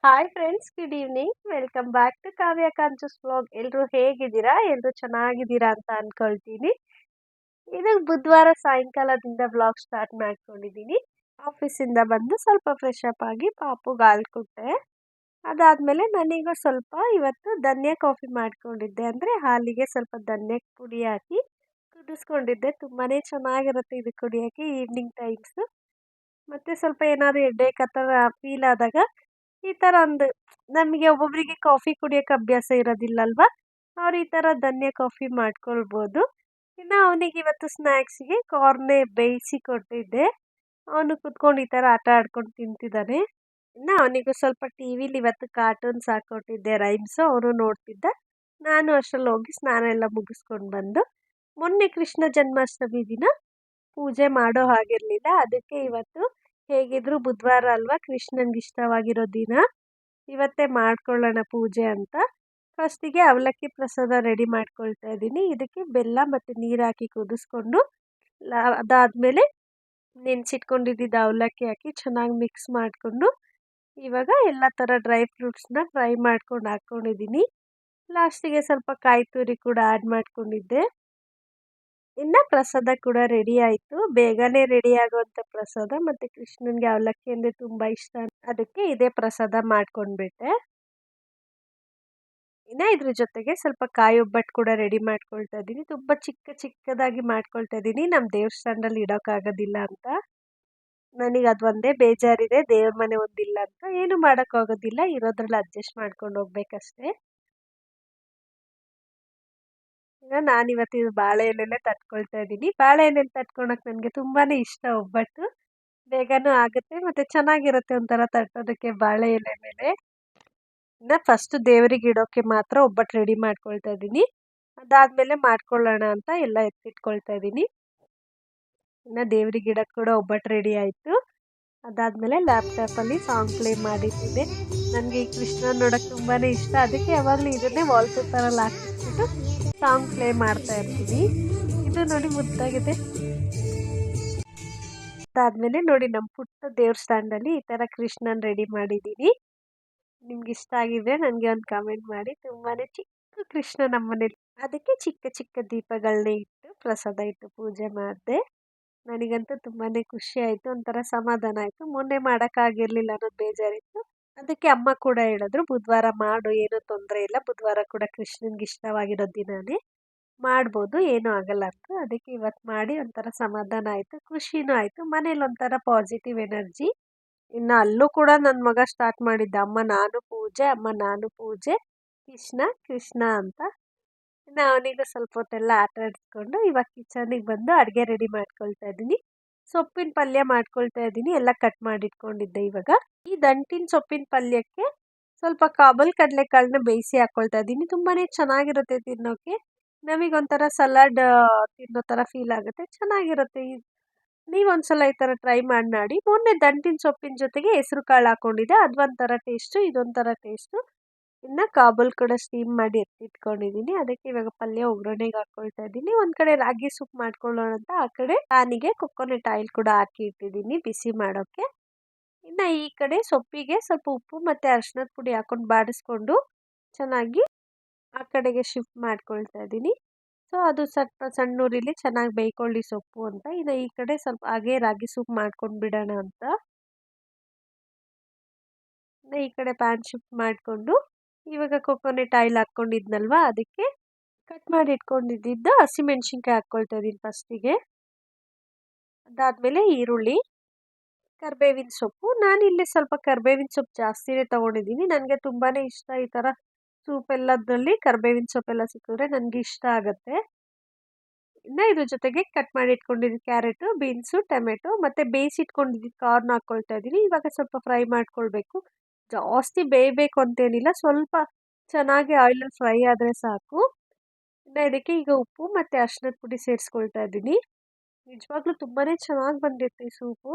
Hi friends, good evening. Welcome back to Kavya ಕಾಂಚಸ್ vlog. ಎಲ್ಲರೂ ಹೇಗಿದ್ದೀರಾ? ಎಲ್ಲರೂ ಚೆನ್ನಾಗಿದ್ದೀರಾ ಅಂತ ಅನ್ಕೊಳ್ತೀನಿ. ಇದು ಬುಧವಾರ ಸಾಯಂಕಾಲದಿಂದ ವ್ಲಾಗ್ ಸ್ಟಾರ್ಟ್ ಮಾಡ್ಕೊಂಡಿದ್ದೀನಿ. ಆಫೀಸಿಂದ ಬಂದು ಸ್ವಲ್ಪ ಫ್ರೆಶ್ ಅಪ್ ಆಗಿ ಪಾಪುಗೆ ಹಾಲು ಕೊಟ್ಟೆ. ಅದಾದಮೇಲೆ ನನಗೂ ಸ್ವಲ್ಪ ಇವತ್ತು ಧನ್ಯ ಕಾಫಿ ಮಾಡ್ಕೊಂಡಿದ್ದೆ. ಅಂದರೆ ಹಾಲಿಗೆ ಸ್ವಲ್ಪ ಧನ್ಯ ಪುಡಿ ಹಾಕಿ ಕುದಿಸ್ಕೊಂಡಿದ್ದೆ. ತುಂಬಾ ಚೆನ್ನಾಗಿರುತ್ತೆ ಇದು ಕುಡಿಯೋಕ್ಕೆ ಈವ್ನಿಂಗ್ ಟೈಮ್ಸು. ಮತ್ತು ಸ್ವಲ್ಪ ಏನಾದರೂ ಹೆಡ್ಡೇಕ್ ಆ ಥರ ಫೀಲ್ ಆದಾಗ ಈ ಥರ ಒಂದು ನಮಗೆ ಒಬ್ಬೊಬ್ಬರಿಗೆ ಕಾಫಿ ಕುಡಿಯೋಕೆ ಅಭ್ಯಾಸ ಇರೋದಿಲ್ಲಲ್ವಾ, ಅವ್ರು ಈ ಥರ ಧನ್ಯ ಕಾಫಿ ಮಾಡ್ಕೊಳ್ಬೋದು. ಇನ್ನು ಅವನಿಗೆ ಇವತ್ತು ಸ್ನ್ಯಾಕ್ಸಿಗೆ ಕಾರ್ನೆ ಬೇಯಿಸಿ ಕೊಟ್ಟಿದ್ದೆ. ಅವನು ಕುತ್ಕೊಂಡು ಈ ಥರ ಆಟ ಆಡ್ಕೊಂಡು ತಿಂತಿದ್ದಾನೆ. ಇನ್ನು ಅವನಿಗೂ ಸ್ವಲ್ಪ ಟಿ ವಿಲಿ ಇವತ್ತು ಕಾರ್ಟೂನ್ಸ್ ಹಾಕ್ಕೊಟ್ಟಿದ್ದೆ, ರೈಮ್ಸು. ಅವನು ನೋಡ್ತಿದ್ದ. ನಾನು ಅಷ್ಟರಲ್ಲಿ ಹೋಗಿ ಸ್ನಾನ ಎಲ್ಲ ಮುಗಿಸ್ಕೊಂಡು ಬಂದು, ಮೊನ್ನೆ ಕೃಷ್ಣ ಜನ್ಮಾಷ್ಟಮಿ ದಿನ ಪೂಜೆ ಮಾಡೋ ಹಾಗಿರಲಿಲ್ಲ. ಅದಕ್ಕೆ ಇವತ್ತು ಹೇಗಿದ್ರು ಬುಧವಾರ ಅಲ್ವಾ, ಕೃಷ್ಣನ್ಗೆ ಇಷ್ಟವಾಗಿರೋ ದಿನ, ಇವತ್ತೇ ಮಾಡ್ಕೊಳ್ಳೋಣ ಪೂಜೆ ಅಂತ ಫಸ್ಟಿಗೆ ಅವಲಕ್ಕಿ ಪ್ರಸಾದ ರೆಡಿ ಮಾಡ್ಕೊಳ್ತಾ ಇದ್ದೀನಿ. ಇದಕ್ಕೆ ಬೆಲ್ಲ ಮತ್ತು ನೀರು ಹಾಕಿ ಕುದಿಸ್ಕೊಂಡು ಅದಾದಮೇಲೆ ನೆನೆಸಿಟ್ಕೊಂಡಿದ್ದ ಅವಲಕ್ಕಿ ಹಾಕಿ ಚೆನ್ನಾಗಿ ಮಿಕ್ಸ್ ಮಾಡಿಕೊಂಡು ಇವಾಗ ಎಲ್ಲ ಥರ ಡ್ರೈ ಫ್ರೂಟ್ಸ್ನ ಫ್ರೈ ಮಾಡ್ಕೊಂಡು ಹಾಕ್ಕೊಂಡಿದ್ದೀನಿ. ಲಾಸ್ಟಿಗೆ ಸ್ವಲ್ಪ ಕಾಯಿ ತುರಿ ಕೂಡ ಆ್ಯಡ್ ಮಾಡ್ಕೊಂಡಿದ್ದೆ. ಇನ್ನು ಪ್ರಸಾದ ಕೂಡ ರೆಡಿ ಆಯಿತು. ಬೇಗನೆ ರೆಡಿ ಆಗುವಂಥ ಪ್ರಸಾದ, ಮತ್ತು ಕೃಷ್ಣನಿಗೆ ಅವಲಕ್ಕಿ ಅಂದರೆ ತುಂಬ ಇಷ್ಟ, ಅದಕ್ಕೆ ಇದೇ ಪ್ರಸಾದ ಮಾಡ್ಕೊಂಡ್ಬಿಟ್ಟೆ. ಇನ್ನು ಇದ್ರ ಜೊತೆಗೆ ಸ್ವಲ್ಪ ಕಾಯಿ ಒಬ್ಬಟ್ಟು ಕೂಡ ರೆಡಿ ಮಾಡ್ಕೊಳ್ತಾ ಇದ್ದೀನಿ. ತುಂಬ ಚಿಕ್ಕದಾಗಿ ಮಾಡ್ಕೊಳ್ತಾ ಇದ್ದೀನಿ, ನಮ್ಮ ದೇವಸ್ಥಾನದಲ್ಲಿ ಇಡೋಕ್ಕಾಗೋದಿಲ್ಲ ಅಂತ. ನನಗೆ ಅದು ಒಂದೇ ಬೇಜಾರಿದೆ, ದೇವ್ರ ಮನೆ ಒಂದಿಲ್ಲ ಅಂತ. ಏನು ಮಾಡೋಕ್ಕಾಗೋದಿಲ್ಲ, ಇರೋದ್ರಲ್ಲಿ ಅಡ್ಜಸ್ಟ್ ಮಾಡ್ಕೊಂಡು ಹೋಗ್ಬೇಕಷ್ಟೇ. ಈಗ ನಾನಿವತ್ತು ಇದು ಬಾಳೆ ಎಲೆಲ್ಲೇ ತಟ್ಕೊಳ್ತಾ ಇದ್ದೀನಿ. ಬಾಳೆ ಎಲೆಯಲ್ಲಿ ತಟ್ಕೊಳಕ್ಕೆ ನನಗೆ ತುಂಬಾ ಇಷ್ಟ. ಒಬ್ಬಟ್ಟು ಬೇಗನೂ ಆಗುತ್ತೆ ಮತ್ತು ಚೆನ್ನಾಗಿರುತ್ತೆ ಒಂಥರ ತಟ್ಟೋದಕ್ಕೆ ಬಾಳೆ ಎಲೆ ಮೇಲೆ. ಇನ್ನು ಫಸ್ಟು ದೇವರಿಗೆ ಇಡೋಕ್ಕೆ ಮಾತ್ರ ಒಬ್ಬಟ್ಟು ರೆಡಿ ಮಾಡ್ಕೊಳ್ತಾ ಇದ್ದೀನಿ. ಅದಾದಮೇಲೆ ಮಾಡ್ಕೊಳ್ಳೋಣ ಅಂತ ಎಲ್ಲ ಎತ್ತಿಟ್ಕೊಳ್ತಾ ಇದ್ದೀನಿ. ಇನ್ನು ದೇವ್ರಿಗೆ ಇಡೋಕ್ಕೆ ಕೂಡ ಒಬ್ಬಟ್ಟು ರೆಡಿ ಆಯಿತು. ಅದಾದಮೇಲೆ ಲ್ಯಾಪ್ಟಾಪಲ್ಲಿ ಸಾಂಗ್ ಪ್ಲೇ ಮಾಡಿಟ್ಟಿದ್ದೆ. ನನಗೆ ಈ ಕೃಷ್ಣ ನೋಡೋಕ್ಕೆ ತುಂಬಾ ಇಷ್ಟ. ಅದಕ್ಕೆ ಯಾವಾಗಲೂ ಇದನ್ನೇ ವಾಲ್ಪೇಪರಲ್ಲಿ ಹಾಕಿಸ್ಬಿಟ್ಟು ಸಾಂಗ್ ಪ್ಲೇ ಮಾಡ್ತಾ ಇರ್ತೀನಿ. ಇದು ನೋಡಿ ಮುದ್ದಾಗಿದೆ. ಅದಾದಮೇಲೆ ನೋಡಿ ನಮ್ಮ ಪುಟ್ಟ ದೇವಸ್ಥಾನದಲ್ಲಿ ಈ ಥರ ಕೃಷ್ಣನ್ ರೆಡಿ ಮಾಡಿದ್ದೀನಿ. ನಿಮ್ಗೆ ಇಷ್ಟ ಆಗಿದ್ರೆ ನನಗೆ ಒಂದು ಕಾಮೆಂಟ್ ಮಾಡಿ. ತುಂಬಾ ಚಿಕ್ಕ ಕೃಷ್ಣ ನಮ್ಮ ಮನೇಲಿ, ಅದಕ್ಕೆ ಚಿಕ್ಕ ದೀಪಗಳನ್ನ ಇಟ್ಟು ಪ್ರಸಾದ ಇಟ್ಟು ಪೂಜೆ ಮಾಡಿದೆ. ನನಗಂತೂ ತುಂಬಾ ಖುಷಿ ಆಯಿತು, ಒಂಥರ ಸಮಾಧಾನ ಆಯಿತು. ಮೊನ್ನೆ ಮಾಡೋಕ್ಕಾಗಿರಲಿಲ್ಲ ಅನ್ನೋದು ಬೇಜಾರಿತ್ತು. ಅದಕ್ಕೆ ಅಮ್ಮ ಕೂಡ ಹೇಳಿದ್ರು, ಬುಧವಾರ ಮಾಡು, ಏನೂ ತೊಂದರೆ ಇಲ್ಲ, ಬುಧವಾರ ಕೂಡ ಕೃಷ್ಣನ್ಗೆ ಇಷ್ಟವಾಗಿರೋ ದಿನವೇ, ಮಾಡ್ಬೋದು, ಏನೂ ಆಗಲ್ಲ ಅಂತ. ಅದಕ್ಕೆ ಇವತ್ತು ಮಾಡಿ ಒಂಥರ ಸಮಾಧಾನ ಆಯಿತು, ಖುಷಿನೂ ಆಯಿತು. ಮನೇಲಿ ಒಂಥರ ಪಾಸಿಟಿವ್ ಎನರ್ಜಿ. ಇನ್ನು ಅಲ್ಲೂ ಕೂಡ ನನ್ನ ಮಗ ಸ್ಟಾರ್ಟ್ ಮಾಡಿದ್ದ, ಅಮ್ಮ ನಾನು ಪೂಜೆ, ಕೃಷ್ಣ ಕೃಷ್ಣ ಅಂತ. ಇನ್ನು ಅವನಿಗೂ ಸ್ವಲ್ಪ ಹೊತ್ತೆಲ್ಲ ಆಟ ಆಡಿಸ್ಕೊಂಡು ಇವಾಗ ಕಿಚನಿಗೆ ಬಂದು ಅಡುಗೆ ರೆಡಿ ಮಾಡ್ಕೊಳ್ತಾ ಇದ್ದೀನಿ. ಸೊಪ್ಪಿನ ಪಲ್ಯ ಮಾಡ್ಕೊಳ್ತಾ ಇದ್ದೀನಿ. ಎಲ್ಲ ಕಟ್ ಮಾಡಿಟ್ಕೊಂಡಿದ್ದೆ. ಇವಾಗ ಈ ದಂಟಿನ ಸೊಪ್ಪಿನ ಪಲ್ಯಕ್ಕೆ ಸ್ವಲ್ಪ ಕಾಬಲ್ ಕಡಲೆಕಾಳನ್ನ ಬೇಯಿಸಿ ಹಾಕ್ಕೊಳ್ತಾ ಇದ್ದೀನಿ. ತುಂಬಾ ಚೆನ್ನಾಗಿರುತ್ತೆ ತಿನ್ನೋಕ್ಕೆ. ನಮಗೊಂಥರ ಸಲಾಡ್ ತಿನ್ನೋ ಥರ ಫೀಲ್ ಆಗುತ್ತೆ, ಚೆನ್ನಾಗಿರುತ್ತೆ. ನೀವೊಂದ್ಸಲ ಈ ಥರ ಟ್ರೈ ಮಾಡಿ ನೋಡಿ. ಮೊನ್ನೆ ದಂಟಿನ ಸೊಪ್ಪಿನ ಜೊತೆಗೆ ಹೆಸರು ಕಾಳು ಹಾಕ್ಕೊಂಡಿದ್ದೆ, ಅದೊಂಥರ ಟೇಸ್ಟು, ಇದೊಂಥರ ಟೇಸ್ಟು. ಇನ್ನು ಕಾಬಲ್ ಕೂಡ ಸ್ಟೀಮ್ ಮಾಡಿ ಎತ್ತಿಟ್ಕೊಂಡಿದ್ದೀನಿ. ಅದಕ್ಕೆ ಇವಾಗ ಪಲ್ಯ ಒಗ್ಗರಣೆಗೆ ಹಾಕ್ಕೊಳ್ತಾ ಇದ್ದೀನಿ. ಒಂದು ಕಡೆ ರಾಗಿ ಸೂಪ್ ಮಾಡ್ಕೊಳ್ಳೋಣ ಅಂತ ಆ ಕಡೆ ಪ್ಯಾನಿಗೆ ಕೊಕೊನೆಟ್ ಆಯಿಲ್ ಕೂಡ ಹಾಕಿ ಇಟ್ಟಿದ್ದೀನಿ ಬಿಸಿ ಮಾಡೋಕ್ಕೆ. ಇನ್ನು ಈ ಕಡೆ ಸೊಪ್ಪಿಗೆ ಸ್ವಲ್ಪ ಉಪ್ಪು ಮತ್ತು ಅರಿಶಿನದ ಪುಡಿ ಹಾಕ್ಕೊಂಡು ಬಾಡಿಸ್ಕೊಂಡು ಚೆನ್ನಾಗಿ ಆ ಕಡೆಗೆ ಶಿಫ್ಟ್ ಮಾಡ್ಕೊಳ್ತಾ ಇದ್ದೀನಿ. ಸೊ ಅದು ಸ್ವಲ್ಪ ಸಣ್ಣ ಉರಿಲಿ ಚೆನ್ನಾಗಿ ಬೇಯ್ಕೊಳ್ಳಿ ಸೊಪ್ಪು ಅಂತ. ಇನ್ನು ಈ ಕಡೆ ಸ್ವಲ್ಪ ಹಾಗೆ ರಾಗಿ ಸೂಪ್ ಮಾಡ್ಕೊಂಡು ಬಿಡೋಣ ಅಂತ ಈ ಕಡೆ ಪ್ಯಾನ್ ಶಿಫ್ಟ್ ಮಾಡಿಕೊಂಡು ಇವಾಗ ಕೊಕೊನೆಟ್ ಆಯಿಲ್ ಹಾಕ್ಕೊಂಡಿದ್ನಲ್ವ, ಅದಕ್ಕೆ ಕಟ್ ಮಾಡಿ ಇಟ್ಕೊಂಡಿದ್ದ ಹಸಿಮೆಣ್ಸಿನ್ಕಾಯಿ ಹಾಕ್ಕೊಳ್ತಾ ಇದ್ದೀನಿ ಫಸ್ಟಿಗೆ. ಅದಾದಮೇಲೆ ಈರುಳ್ಳಿ, ಕರಿಬೇವಿನ ಸೊಪ್ಪು. ನಾನಿಲ್ಲಿ ಸ್ವಲ್ಪ ಕರಿಬೇವಿನ ಸೊಪ್ಪು ಜಾಸ್ತಿನೇ ತೊಗೊಂಡಿದ್ದೀನಿ. ನನಗೆ ತುಂಬಾ ಇಷ್ಟ ಈ ಥರ ಸೂಪ್ ಎಲ್ಲದರಲ್ಲಿ ಕರಿಬೇವಿನ ಸೊಪ್ಪೆಲ್ಲ ಸಿಕ್ಕಿದ್ರೆ ನನಗೆ ಇಷ್ಟ ಆಗುತ್ತೆ. ಇನ್ನು ಇದ್ರ ಜೊತೆಗೆ ಕಟ್ ಮಾಡಿ ಇಟ್ಕೊಂಡಿದ್ದು ಕ್ಯಾರೆಟು, ಬೀನ್ಸು, ಟೊಮೆಟೊ ಮತ್ತು ಬೇಯಿಸಿಟ್ಕೊಂಡಿದ್ದು ಕಾರ್ನ್ ಹಾಕ್ಕೊಳ್ತಾ ಇದ್ದೀನಿ. ಇವಾಗ ಸ್ವಲ್ಪ ಫ್ರೈ ಮಾಡ್ಕೊಳ್ಬೇಕು. ಜಾಸ್ತಿ ಬೇಯಬೇಕು ಅಂತೇನಿಲ್ಲ, ಸ್ವಲ್ಪ ಚೆನ್ನಾಗಿ ಆಯಿಲಲ್ಲಿ ಫ್ರೈ ಆದರೆ ಸಾಕು. ಇನ್ನು ಇದಕ್ಕೆ ಈಗ ಉಪ್ಪು ಮತ್ತು ಅರಿಶಿನದ ಪುಡಿ ಸೇರಿಸ್ಕೊಳ್ತಾ ಇದ್ದೀನಿ. ನಿಜವಾಗ್ಲೂ ತುಂಬಾ ಚೆನ್ನಾಗಿ ಬಂದಿರುತ್ತೆ ಈ ಸೂಪು.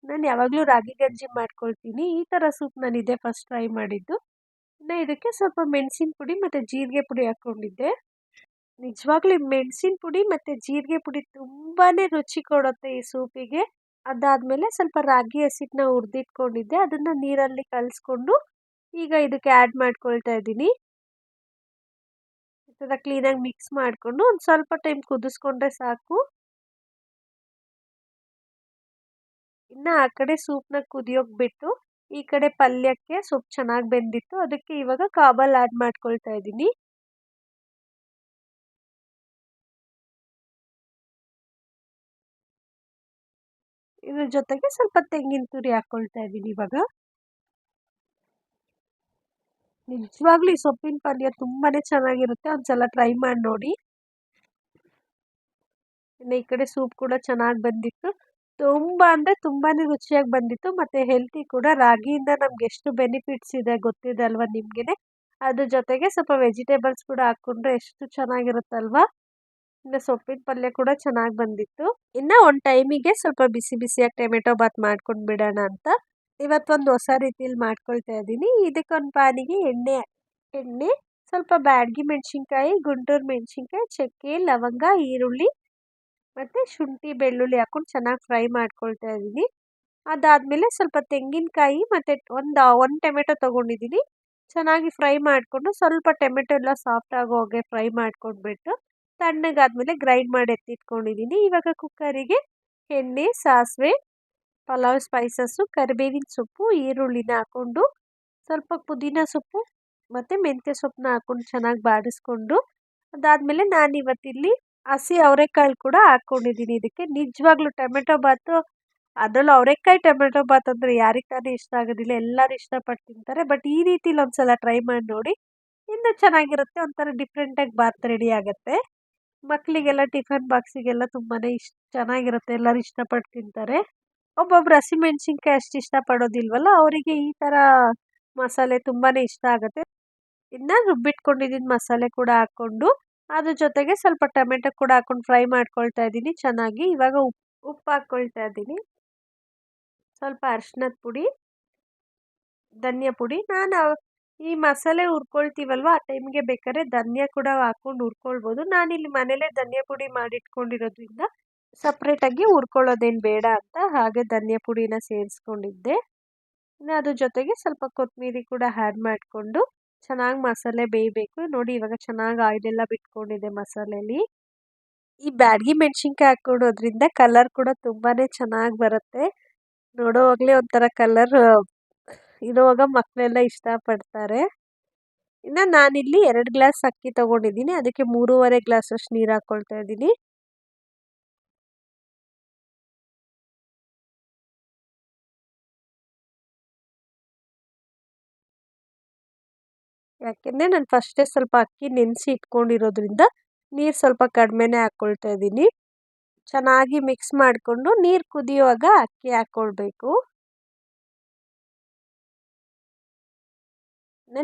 ನಾನು ಯಾವಾಗಲೂ ರಾಗಿ ಗಂಜಿ ಮಾಡ್ಕೊಳ್ತೀನಿ, ಈ ಥರ ಸೂಪ್ ನಾನು ಇದೇ ಫಸ್ಟ್ ಟ್ರೈ ಮಾಡಿದ್ದು. ಇನ್ನು ಇದಕ್ಕೆ ಸ್ವಲ್ಪ ಮೆಣಸಿನ ಪುಡಿ ಮತ್ತು ಜೀರಿಗೆ ಪುಡಿ ಹಾಕ್ಕೊಂಡಿದ್ದೆ. ನಿಜವಾಗ್ಲೂ ಮೆಣಸಿನ ಪುಡಿ ಮತ್ತು ಜೀರಿಗೆ ಪುಡಿ ತುಂಬಾ ರುಚಿ ಕೊಡುತ್ತೆ ಈ ಸೂಪಿಗೆ. ಅದಾದ್ಮೇಲೆ ಸ್ವಲ್ಪ ರಾಗಿ ಹಸಿಟ್ಟನ್ನ ಹುರಿದಿಟ್ಕೊಂಡಿದ್ದೆ ಅದನ್ನ ನೀರಲ್ಲಿ ಕಲಿಸ್ಕೊಂಡು ಈಗ ಇದಕ್ಕೆ ಆ್ಯಡ್ ಮಾಡ್ಕೊಳ್ತಾ ಇದ್ದೀನಿ. ಈ ಥರ ಕ್ಲೀನಾಗಿ ಮಿಕ್ಸ್ ಮಾಡಿಕೊಂಡು ಒಂದು ಸ್ವಲ್ಪ ಟೈಮ್ ಕುದಿಸ್ಕೊಂಡ್ರೆ ಸಾಕು. ಇನ್ನು ಆ ಕಡೆ ಸೂಪ್ನ ಕುದಿಯೋಕೆ ಬಿಟ್ಟು ಈ ಕಡೆ ಪಲ್ಯಕ್ಕೆ ಸೊಪ್ಪು ಚೆನ್ನಾಗಿ ಬೆಂದಿತ್ತು, ಅದಕ್ಕೆ ಇವಾಗ ಕಾಬಲ್ ಆ್ಯಡ್ ಮಾಡ್ಕೊಳ್ತಾ ಇದ್ದೀನಿ. ಇದ್ರ ಜೊತೆಗೆ ಸ್ವಲ್ಪ ತೆಂಗಿನ ತುರಿ ಹಾಕೊಳ್ತಾ ಇದ್ದೀನಿ ಇವಾಗ. ನಿಜವಾಗ್ಲೂ ಈ ಸೊಪ್ಪಿನ ಪಲ್ಯ ತುಂಬಾನೇ ಚೆನ್ನಾಗಿರುತ್ತೆ, ಒಂದ್ಸಲ ಟ್ರೈ ಮಾಡಿ ನೋಡಿ. ಇನ್ನು ಈ ಕಡೆ ಸೂಪ್ ಕೂಡ ಚೆನ್ನಾಗಿ ಬಂದಿತ್ತು, ತುಂಬ ಅಂದರೆ ತುಂಬಾನೇ ರುಚಿಯಾಗಿ ಬಂದಿತ್ತು ಮತ್ತು ಹೆಲ್ತಿ ಕೂಡ. ರಾಗಿಯಿಂದ ನಮ್ಗೆ ಎಷ್ಟು ಬೆನಿಫಿಟ್ಸ್ ಇದೆ ಗೊತ್ತಿದೆ ಅಲ್ವಾ ನಿಮಗೇನೆ. ಅದ್ರ ಜೊತೆಗೆ ಸ್ವಲ್ಪ ವೆಜಿಟೇಬಲ್ಸ್ ಕೂಡ ಹಾಕ್ಕೊಂಡ್ರೆ ಎಷ್ಟು ಚೆನ್ನಾಗಿರುತ್ತಲ್ವಾ. ಇನ್ನು ಸೊಪ್ಪಿನ ಪಲ್ಯ ಕೂಡ ಚೆನ್ನಾಗಿ ಬಂದಿತ್ತು. ಇನ್ನು ಒಂದು ಟೈಮಿಗೆ ಸ್ವಲ್ಪ ಬಿಸಿ ಬಿಸಿಯಾಗಿ ಟೊಮೆಟೊ ಬಾತ್ ಮಾಡ್ಕೊಂಡು ಬಿಡೋಣ ಅಂತ ಇವತ್ತೊಂದು ಹೊಸ ರೀತಿಯಲ್ಲಿ ಮಾಡ್ಕೊಳ್ತಾ ಇದ್ದೀನಿ. ಇದಕ್ಕೊಂದು ಪಾನಿಗೆ ಎಣ್ಣೆ ಸ್ವಲ್ಪ ಬ್ಯಾಡಗಿ ಮೆಣಸಿನ್ಕಾಯಿ, ಗುಂಟೂರು ಮೆಣಸಿನ್ಕಾಯಿ, ಚಕ್ಕೆ, ಲವಂಗ, ಈರುಳ್ಳಿ ಮತ್ತು ಶುಂಠಿ ಬೆಳ್ಳುಳ್ಳಿ ಹಾಕ್ಕೊಂಡು ಚೆನ್ನಾಗಿ ಫ್ರೈ ಮಾಡ್ಕೊಳ್ತಾ ಇದ್ದೀನಿ. ಅದಾದಮೇಲೆ ಸ್ವಲ್ಪ ತೆಂಗಿನಕಾಯಿ ಮತ್ತು ಒಂದು ಟೊಮೆಟೊ ತೊಗೊಂಡಿದ್ದೀನಿ. ಚೆನ್ನಾಗಿ ಫ್ರೈ ಮಾಡಿಕೊಂಡು ಸ್ವಲ್ಪ ಟೊಮೆಟೊ ಎಲ್ಲ ಸಾಫ್ಟ್ ಆಗೋ ಹಾಗೆ ಫ್ರೈ ಮಾಡ್ಕೊಂಡ್ಬಿಟ್ಟು ತಣ್ಣಗಾದ್ಮೇಲೆ ಗ್ರೈಂಡ್ ಮಾಡಿ ಎತ್ತಿಟ್ಕೊಂಡಿದ್ದೀನಿ. ಇವಾಗ ಕುಕ್ಕರಿಗೆ ಎಣ್ಣೆ, ಸಾಸಿವೆ, ಪಲಾವ್ ಸ್ಪೈಸಸ್ಸು, ಕರಿಬೇವಿನ ಸೊಪ್ಪು, ಈರುಳ್ಳಿನ ಹಾಕ್ಕೊಂಡು ಸ್ವಲ್ಪ ಪುದೀನ ಸೊಪ್ಪು ಮತ್ತು ಮೆಂತ್ಯ ಸೊಪ್ಪನ್ನ ಹಾಕ್ಕೊಂಡು ಚೆನ್ನಾಗಿ ಬಾಡಿಸ್ಕೊಂಡು ಅದಾದಮೇಲೆ ನಾನಿವತ್ತಿಲ್ಲಿ ಹಸಿ ಅವರೆಕಾಳು ಕೂಡ ಹಾಕ್ಕೊಂಡಿದ್ದೀನಿ ಇದಕ್ಕೆ. ನಿಜವಾಗ್ಲೂ ಟೊಮೆಟೊ ಬಾತು, ಅದರಲ್ಲೂ ಅವರೆಕಾಯಿ ಟೊಮೆಟೊ ಬಾತ್ ಅಂದರೆ ಯಾರಿಗೆ ತಾನೇ ಇಷ್ಟ ಆಗೋದಿಲ್ಲ, ಎಲ್ಲರೂ ಇಷ್ಟಪಟ್ಟು ತಿಂತಾರೆ. ಬಟ್ ಈ ರೀತಿಲಿ ಒಂದ್ಸಲ ಟ್ರೈ ಮಾಡಿ ನೋಡಿ, ಇನ್ನೂ ಚೆನ್ನಾಗಿರುತ್ತೆ. ಒಂಥರ ಡಿಫ್ರೆಂಟಾಗಿ ಬಾತ್ ರೆಡಿ ಆಗುತ್ತೆ. ಮಕ್ಕಳಿಗೆಲ್ಲ ಟಿಫನ್ ಬಾಕ್ಸಿಗೆಲ್ಲ ತುಂಬಾ ಚೆನ್ನಾಗಿರುತ್ತೆ, ಎಲ್ಲರೂ ಇಷ್ಟಪಟ್ಟು ತಿಂತಾರೆ. ಒಬ್ಬೊಬ್ರು ಹಸಿಮೆಣ್ಸಿನ್ಕಾಯಿ ಅಷ್ಟು ಇಷ್ಟಪಡೋದಿಲ್ವಲ್ಲ, ಅವರಿಗೆ ಈ ಥರ ಮಸಾಲೆ ತುಂಬಾ ಇಷ್ಟ ಆಗುತ್ತೆ. ಇನ್ನು ರುಬ್ಬಿಟ್ಕೊಂಡಿದ್ದೀನಿ ಮಸಾಲೆ ಕೂಡ ಹಾಕ್ಕೊಂಡು ಅದ್ರ ಜೊತೆಗೆ ಸ್ವಲ್ಪ ಟೊಮೆಟೊ ಕೂಡ ಹಾಕ್ಕೊಂಡು ಫ್ರೈ ಮಾಡ್ಕೊಳ್ತಾ ಇದ್ದೀನಿ ಚೆನ್ನಾಗಿ. ಇವಾಗ ಉಪ್ಪು ಹಾಕ್ಕೊಳ್ತಾ ಇದ್ದೀನಿ, ಸ್ವಲ್ಪ ಅರಿಶಿನದ ಪುಡಿ, ಧನಿಯಾ ಪುಡಿ. ನಾನು ಈ ಮಸಾಲೆ ಹುರ್ಕೊಳ್ತೀವಲ್ವ ಆ ಟೈಮ್ಗೆ ಬೇಕಾದ್ರೆ ಧನಿಯಾ ಕೂಡ ಹಾಕ್ಕೊಂಡು ಹುರ್ಕೊಳ್ಬೋದು. ನಾನಿಲ್ಲಿ ಮನೇಲೇ ಧನಿಯಾ ಪುಡಿ ಮಾಡಿಟ್ಕೊಂಡಿರೋದ್ರಿಂದ ಸಪ್ರೇಟಾಗಿ ಹುರ್ಕೊಳ್ಳೋದೇನು ಬೇಡ ಅಂತ ಹಾಗೆ ಧನಿಯಾ ಪುಡಿನ ಸೇರಿಸ್ಕೊಂಡಿದ್ದೆ. ಇನ್ನು ಅದ್ರ ಜೊತೆಗೆ ಸ್ವಲ್ಪ ಕೊತ್ತಂಬರಿ ಕೂಡ ಆ್ಯಡ್ ಮಾಡಿಕೊಂಡು ಚೆನ್ನಾಗಿ ಮಸಾಲೆ ಬೇಯಬೇಕು. ನೋಡಿ ಇವಾಗ ಚೆನ್ನಾಗಿ ಆಯಿಲೆಲ್ಲ ಬಿಟ್ಕೊಂಡಿದೆ ಮಸಾಲೆಯಲ್ಲಿ. ಈ ಬ್ಯಾಡಗಿ ಮೆಣಸಿನ್ಕಾಯಿ ಹಾಕ್ಕೊಡೋದ್ರಿಂದ ಕಲರ್ ಕೂಡ ತುಂಬಾ ಚೆನ್ನಾಗಿ ಬರುತ್ತೆ. ನೋಡೋವಾಗಲೇ ಒಂಥರ ಕಲರ್ ಇರುವಾಗ ಮಕ್ಕಳೆಲ್ಲ ಇಷ್ಟಪಡ್ತಾರೆ. ಇನ್ನು ನಾನಿಲ್ಲಿ 2 ಗ್ಲಾಸ್ ಅಕ್ಕಿ ತೊಗೊಂಡಿದ್ದೀನಿ, ಅದಕ್ಕೆ 3.5 ಗ್ಲಾಸಷ್ಟು ನೀರು ಹಾಕ್ಕೊಳ್ತಾ ಇದ್ದೀನಿ. ಯಾಕೆಂದರೆ ನಾನು ಫಸ್ಟೇ ಸ್ವಲ್ಪ ಅಕ್ಕಿ ನೆನೆಸಿ ಇಟ್ಕೊಂಡಿರೋದ್ರಿಂದ ನೀರು ಸ್ವಲ್ಪ ಕಡಿಮೆನೇ ಹಾಕ್ಕೊಳ್ತಾ ಇದ್ದೀನಿ. ಚೆನ್ನಾಗಿ ಮಿಕ್ಸ್ ಮಾಡಿಕೊಂಡು ನೀರು ಕುದಿಯುವಾಗ ಅಕ್ಕಿ ಹಾಕ್ಕೊಳ್ಬೇಕು.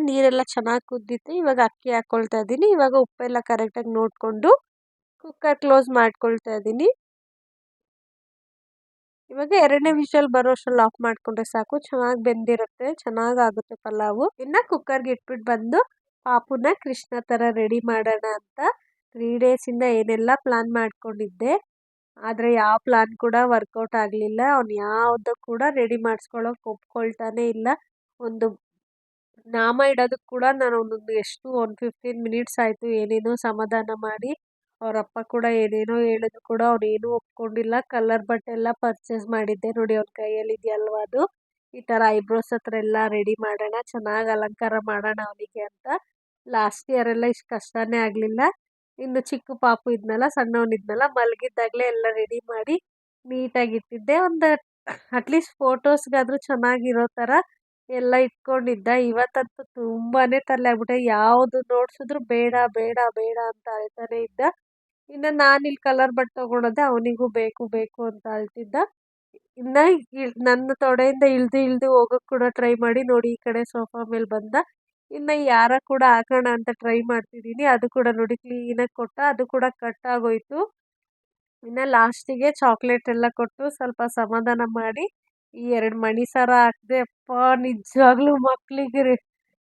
ನೀರೆಲ್ಲ ಚೆನ್ನಾಗಿ ಕುದ್ದಿತ್ತು, ಇವಾಗ ಅಕ್ಕಿ ಹಾಕ್ಕೊಳ್ತಾ ಇದ್ದೀನಿ. ಇವಾಗ ಉಪ್ಪೆಲ್ಲ ಕರೆಕ್ಟಾಗಿ ನೋಡಿಕೊಂಡು ಕುಕ್ಕರ್ ಕ್ಲೋಸ್ ಮಾಡ್ಕೊಳ್ತಾ ಇದ್ದೀನಿ. ಇವಾಗ 2ನೇ ವಿಷಲ್ ಬರೋಷ್ಟ್ರಲ್ಲಿ ಆಫ್ ಮಾಡಿಕೊಂಡ್ರೆ ಸಾಕು, ಚೆನ್ನಾಗಿ ಬೆಂದಿರುತ್ತೆ, ಚೆನ್ನಾಗಾಗುತ್ತೆ ಪಲಾವು. ಇನ್ನು ಕುಕ್ಕರ್ಗೆ ಇಟ್ಬಿಟ್ಟು ಬಂದು ಪಾಪುನ ಕೃಷ್ಣ ಥರ ರೆಡಿ ಮಾಡೋಣ ಅಂತ 3 ಡೇಸಿಂದ ಏನೆಲ್ಲ ಪ್ಲ್ಯಾನ್ ಮಾಡ್ಕೊಂಡಿದ್ದೆ, ಆದರೆ ಯಾವ ಪ್ಲ್ಯಾನ್ ಕೂಡ ವರ್ಕೌಟ್ ಆಗಲಿಲ್ಲ. ಅವ್ನು ಯಾವುದೂ ಕೂಡ ರೆಡಿ ಮಾಡಿಸ್ಕೊಳ್ಳೋಕೆ ಒಪ್ಕೊಳ್ತಾನೇ ಇಲ್ಲ. ಒಂದು ನಾಮ ಇಡೋದಕ್ಕೆ ಕೂಡ ನಾನು ಒಂದು 15 ಮಿನಿಟ್ಸ್ ಆಯಿತು ಏನೇನೋ ಸಮಾಧಾನ ಮಾಡಿ. ಅವರಪ್ಪ ಕೂಡ ಏನೇನೋ ಹೇಳಿದ್ರು ಕೂಡ ಅವನೇನೂ ಒಪ್ಕೊಂಡಿಲ್ಲ. ಕಲರ್ ಬಟ್ಟೆ ಎಲ್ಲ ಪರ್ಚೇಸ್ ಮಾಡಿದ್ದೆ ನೋಡಿ, ಅವ್ನ ಕೈಯಲ್ಲಿ ಇದೆಯಲ್ವ ಅದು. ಈ ಥರ ಐಬ್ರೋಸ್ ಹತ್ರ ಎಲ್ಲ ರೆಡಿ ಮಾಡೋಣ, ಚೆನ್ನಾಗಿ ಅಲಂಕಾರ ಮಾಡೋಣ ಅವನಿಗೆ ಅಂತ. ಲಾಸ್ಟ್ ಇಯರ್ ಎಲ್ಲ ಇಷ್ಟು ಕಷ್ಟನೇ ಆಗಲಿಲ್ಲ. ಇನ್ನು ಚಿಕ್ಕ ಪಾಪು ಇದ್ನಲ್ಲ, ಸಣ್ಣವನಿದ್ನಲ್ಲ, ಮಲಗಿದ್ದಾಗಲೇ ಎಲ್ಲ ರೆಡಿ ಮಾಡಿ ನೀಟಾಗಿ ಇಟ್ಟಿದ್ದೆ. ಒಂದು ಅಟ್ಲೀಸ್ಟ್ ಫೋಟೋಸ್ಗಾದರೂ ಚೆನ್ನಾಗಿರೋ ಥರ ಎಲ್ಲ ಇಟ್ಕೊಂಡಿದ್ದ. ಇವತ್ತಂತೂ ತುಂಬಾ ತಲೆ ಆಗ್ಬಿಟ್ಟೆ, ಯಾವುದು ನೋಡ್ಸಿದ್ರು ಬೇಡ ಬೇಡ ಬೇಡ ಅಂತ ಅಳ್ತಾನೆ ಇದ್ದ. ಇನ್ನು ನಾನಿಲ್ಲಿ ಕಲರ್ ಬಟ್ಟೆ ತೊಗೊಳೋದೆ, ಅವನಿಗೂ ಬೇಕು ಬೇಕು ಅಂತ ಅಳ್ತಿದ್ದ. ಇನ್ನು ನನ್ನ ತೊಡೆಯಿಂದ ಇಳಿದು ಹೋಗೋಕ್ಕೆ ಕೂಡ ಟ್ರೈ ಮಾಡಿ ನೋಡಿ ಈ ಕಡೆ ಸೋಫಾ ಮೇಲೆ ಬಂದ. ಇನ್ನು ಯಾರ ಕೂಡ ಹಾಕೋಣ ಅಂತ ಟ್ರೈ ಮಾಡ್ತಿದ್ದೀನಿ, ಅದು ಕೂಡ ನೋಡಿ ಕ್ಲೀನಾಗಿ ಕೊಟ್ಟ, ಅದು ಕೂಡ ಕಟ್ ಆಗೋಯ್ತು. ಇನ್ನು ಲಾಸ್ಟಿಗೆ ಚಾಕ್ಲೇಟ್ ಎಲ್ಲ ಕೊಟ್ಟು ಸ್ವಲ್ಪ ಸಮಾಧಾನ ಮಾಡಿ ಈ 2 ಮಣಿ ಸರ ಹಾಕಿದೆ. ಅಪ್ಪ ನಿಜವಾಗ್ಲೂ ಮಕ್ಕಳಿಗೆ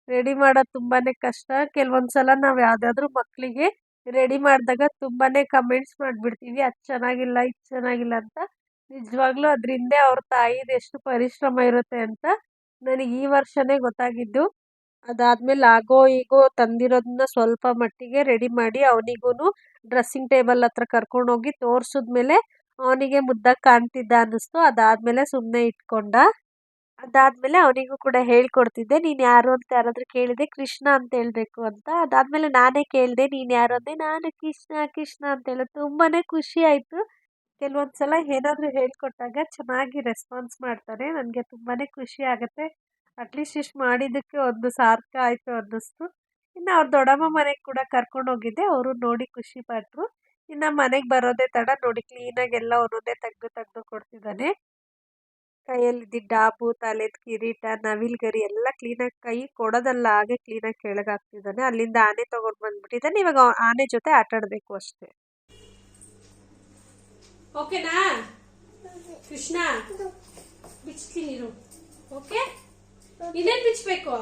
ರೆಡಿ ಮಾಡೋದು ತುಂಬಾ ಕಷ್ಟ. ಕೆಲವೊಂದು ಸಲ ನಾವು ಯಾವುದಾದ್ರೂ ಮಕ್ಕಳಿಗೆ ರೆಡಿ ಮಾಡಿದಾಗ ತುಂಬಾ ಕಮೆಂಟ್ಸ್ ಮಾಡಿಬಿಡ್ತೀವಿ, ಅದು ಚೆನ್ನಾಗಿಲ್ಲ ಇದು ಚೆನ್ನಾಗಿಲ್ಲ ಅಂತ. ನಿಜವಾಗ್ಲೂ ಅದ್ರ ಹಿಂದೆ ಅವ್ರ ತಾಯಿದು ಎಷ್ಟು ಪರಿಶ್ರಮ ಇರುತ್ತೆ ಅಂತ ನನಗೆ ಈ ವರ್ಷನೇ ಗೊತ್ತಾಗಿದ್ದು. ಅದಾದ್ಮೇಲೆ ಆಗೋ ಈಗೋ ತಂದಿರೋದನ್ನ ಸ್ವಲ್ಪ ಮಟ್ಟಿಗೆ ರೆಡಿ ಮಾಡಿ ಅವನಿಗೂ ಡ್ರೆಸ್ಸಿಂಗ್ ಟೇಬಲ್ ಹತ್ರ ಕರ್ಕೊಂಡೋಗಿ ತೋರಿಸಿದ್ಮೇಲೆ ಅವನಿಗೆ ಮುದ್ದಾಗಿ ಕಾಣ್ತಿದ್ದ ಅನ್ನಿಸ್ತು. ಅದಾದ್ಮೇಲೆ ಸುಮ್ಮನೆ ಇಟ್ಕೊಂಡ. ಅದಾದ್ಮೇಲೆ ಅವನಿಗೂ ಕೂಡ ಹೇಳ್ಕೊಡ್ತಿದ್ದೆ, ನೀನು ಯಾರು ಅಂತ ಯಾರಾದರೂ ಕೇಳಿದೆ ಕೃಷ್ಣ ಅಂತ ಹೇಳ್ಬೇಕು ಅಂತ. ಅದಾದ್ಮೇಲೆ ನಾನೇ ಕೇಳಿದೆ, ನೀನು ಯಾರು ಅಂದೆ, ನಾನು ಕೃಷ್ಣ ಕೃಷ್ಣ ಅಂತ ಹೇಳೋದು. ತುಂಬಾ ಖುಷಿ ಆಯಿತು. ಕೆಲವೊಂದು ಸಲ ಏನಾದರೂ ಹೇಳ್ಕೊಟ್ಟಾಗ ಚೆನ್ನಾಗಿ ರೆಸ್ಪಾನ್ಸ್ ಮಾಡ್ತಾರೆ. ನನಗೆ ತುಂಬಾ ಖುಷಿ ಆಗುತ್ತೆ. ಅಟ್ಲೀಸ್ಟ್ ಇಷ್ಟು ಮಾಡಿದ್ದಕ್ಕೆ ಒಂದು ಸಾರ್ಥಕ ಆಯಿತು ಅನ್ನಿಸ್ತು. ಇನ್ನು ಅವ್ರ ದೊಡ್ಡಮ್ಮ ಮನೆಗೆ ಕೂಡ ಕರ್ಕೊಂಡು ಹೋಗಿದ್ದೆ. ಅವರು ನೋಡಿ ಖುಷಿ ಪಟ್ಟರು. ಇನ್ನು ಮನೆಗೆ ಬರೋದೇ ತಡ, ನೋಡಿ ಕ್ಲೀನಾಗಿ ಎಲ್ಲ ಒಂದೊಂದೇ ತೆಗೆದು ತೆಗೆದು ಕೊಡ್ತಿದ್ದಾನೆ. ಕೈಯಲ್ಲಿದ್ದಿದ್ದ ಡಾಬು, ತಲೆದು ಕಿರೀಟ, ನವಿಲು ಗರಿ ಎಲ್ಲ ಕ್ಲೀನಾಗಿ ಕೈ ಕೊಡೋದಲ್ಲ ಹಾಗೆ ಕ್ಲೀನಾಗಿ ಕೆಳಗೆ ಹಾಕ್ತಿದ್ದಾನೆ. ಅಲ್ಲಿಂದ ಆನೆ ತೊಗೊಂಡು ಬಂದ್ಬಿಟ್ಟಿದ್ದಾನೆ. ಇವಾಗ ಆನೆ ಜೊತೆ ಆಟ ಆಡಬೇಕು ಅಷ್ಟೇ. ಓಕೆನಾ ಕೃಷ್ಣ? ಬಿಚ್ತೀನಿ ನೀರು. ಓಕೆ, ಇನ್ನೇನು ಬಿಚ್ಚಬೇಕು?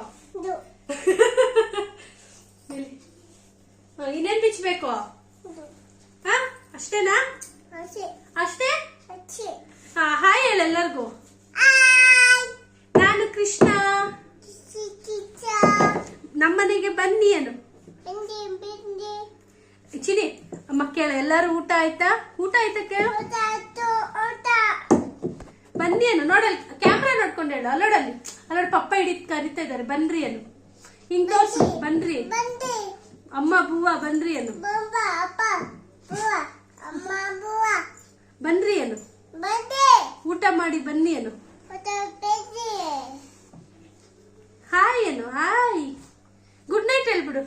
ಇನ್ನೇನು ಬಿಚ್ಚಬೇಕು? ಹಾ, ಅಷ್ಟೇನಾ? ಅಷ್ಟೇ. ಹಾ, ಹಾಯ್ ಹೇಳು ಎಲ್ಲರಿಗೂ. ನಾನು ಕೃಷ್ಣ. ನಮ್ಮನೆಗೆ ಬನ್ನಿ ಏನು ಚಿನಿ ಅಮ್ಮ ಕೇಳು. ಎಲ್ಲರೂ ಊಟ ಆಯ್ತಾ? ಊಟ ಆಯ್ತಾ ಕೇಳು. ಬನ್ನಿ ಏನು ನೋಡಲ್, ಕ್ಯಾಮ್ರಾ ನೋಡ್ಕೊಂಡು ಹೇಳು. ಅಲ್ಲೋಡಲ್ಲಿ ಅಲ್ಲೋಡ್ ಪಪ್ಪ ಹಿಡಿದು ಕರಿತಾ ಇದ್ದಾರೆ. ಬನ್ರಿ ಏನು ಹಿಂಗ್ ತೋರ್ಸು. ಬನ್ರಿ ಅಮ್ಮ ಬೂವ ಬನ್ರಿ ಏನು. ಬನ್ರಿ ಏನು ಊಟ ಮಾಡಿ ಬನ್ನಿ ಏನು. ಹಾಯ್ ಏನು. ಹಾಯ್ ಗುಡ್ ನೈಟ್ ಹೇಳ್ಬಿಡು.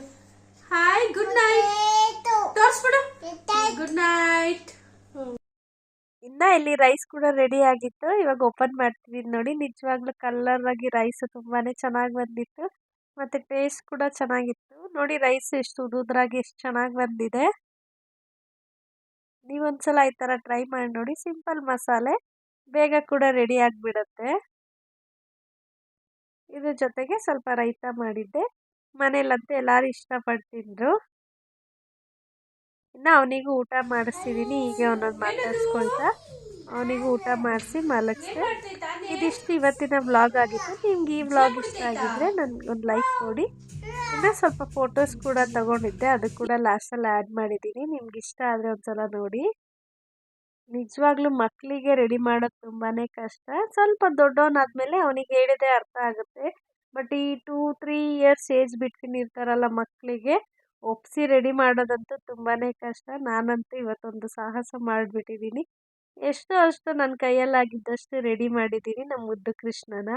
ಹಾಯ್ ಗುಡ್ ನೈಟ್ ತೋರ್ಸ್ಬಿಡು. Good night. ಇನ್ನ ಇಲ್ಲಿ ರೈಸ್ ಕೂಡ ರೆಡಿ ಆಗಿತ್ತು. ಇವಾಗ ಓಪನ್ ಮಾಡ್ತಿದ್ದೀನಿ ನೋಡಿ. ನಿಜವಾಗ್ಲೂ ಕಲರ್ ಆಗಿ ರೈಸ್ ತುಂಬಾನೇ ಚೆನ್ನಾಗಿ ಬಂದಿತ್ತು. ಮತ್ತೆ ಟೇಸ್ಟ್ ಕೂಡ ಚೆನ್ನಾಗಿತ್ತು ನೋಡಿ. ರೈಸ್ ಎಷ್ಟು ಉದುದ್ರಾಗಿ ಎಷ್ಟು ಚೆನ್ನಾಗಿ ಬಂದಿದೆ. ನೀವೊಂದ್ಸಲ ಈ ಥರ ಟ್ರೈ ಮಾಡಿ ನೋಡಿ. ಸಿಂಪಲ್ ಮಸಾಲೆ, ಬೇಗ ಕೂಡ ರೆಡಿ ಆಗಿಬಿಡುತ್ತೆ. ಇದ್ರ ಜೊತೆಗೆ ಸ್ವಲ್ಪ ರೈತ ಮಾಡಿದ್ದೆ. ಮನೇಲಂತೂ ಎಲ್ಲರೂ ಇಷ್ಟಪಟ್ಟು ತಿಂದರು. ಇನ್ನು ಅವನಿಗೂ ಊಟ ಮಾಡಿಸ್ತಿದ್ದೀನಿ. ಹೀಗೆ ಒಂದೊಂದು ಮಾತಾಡ್ಸ್ಕೊಳ್ತಾ ಅವನಿಗೂ ಊಟ ಮಾಡಿಸಿ ಮಲಗಿಸ್ದೆ. ಇದಿಷ್ಟು ಇವತ್ತಿನ ವ್ಲಾಗ್ ಆಗಿತ್ತು. ನಿಮ್ಗೆ ಈ ವ್ಲಾಗ್ ಇಷ್ಟ ಆಗಿದ್ರೆ ನನಗೊಂದು ಲೈಕ್ ಕೊಡಿ. ಇನ್ನು ಸ್ವಲ್ಪ ಫೋಟೋಸ್ ಕೂಡ ತಗೊಂಡಿದ್ದೆ, ಅದು ಕೂಡ ಲಾಸ್ಟಲ್ಲಿ ಆ್ಯಡ್ ಮಾಡಿದ್ದೀನಿ. ನಿಮ್ಗೆ ಇಷ್ಟ ಆದರೆ ಒಂದ್ಸಲ ನೋಡಿ. ನಿಜವಾಗ್ಲೂ ಮಕ್ಕಳಿಗೆ ರೆಡಿ ಮಾಡೋದು ತುಂಬಾ ಕಷ್ಟ. ಸ್ವಲ್ಪ ದೊಡ್ಡವನಾದ್ಮೇಲೆ ಅವನಿಗೆ ಹೇಳಿದೆ ಅರ್ಥ ಆಗುತ್ತೆ. ಬಟ್ ಈ 2-3 ಇಯರ್ಸ್ ಏಜ್ ಬಿಟ್ವೀನ್ ಇರ್ತಾರಲ್ಲ ಮಕ್ಕಳಿಗೆ ಒಪ್ಪಿಸಿ ರೆಡಿ ಮಾಡೋದಂತೂ ತುಂಬಾ ಕಷ್ಟ. ನಾನಂತೂ ಇವತ್ತೊಂದು ಸಾಹಸ ಮಾಡಿಬಿಟ್ಟಿದ್ದೀನಿ. ಎಷ್ಟೋ ಅಷ್ಟು ನನ್ನ ಕೈಯಲ್ಲಾಗಿದ್ದಷ್ಟು ರೆಡಿ ಮಾಡಿದ್ದೀನಿ ನಮ್ಮ ಮುದ್ದು ಕೃಷ್ಣನ.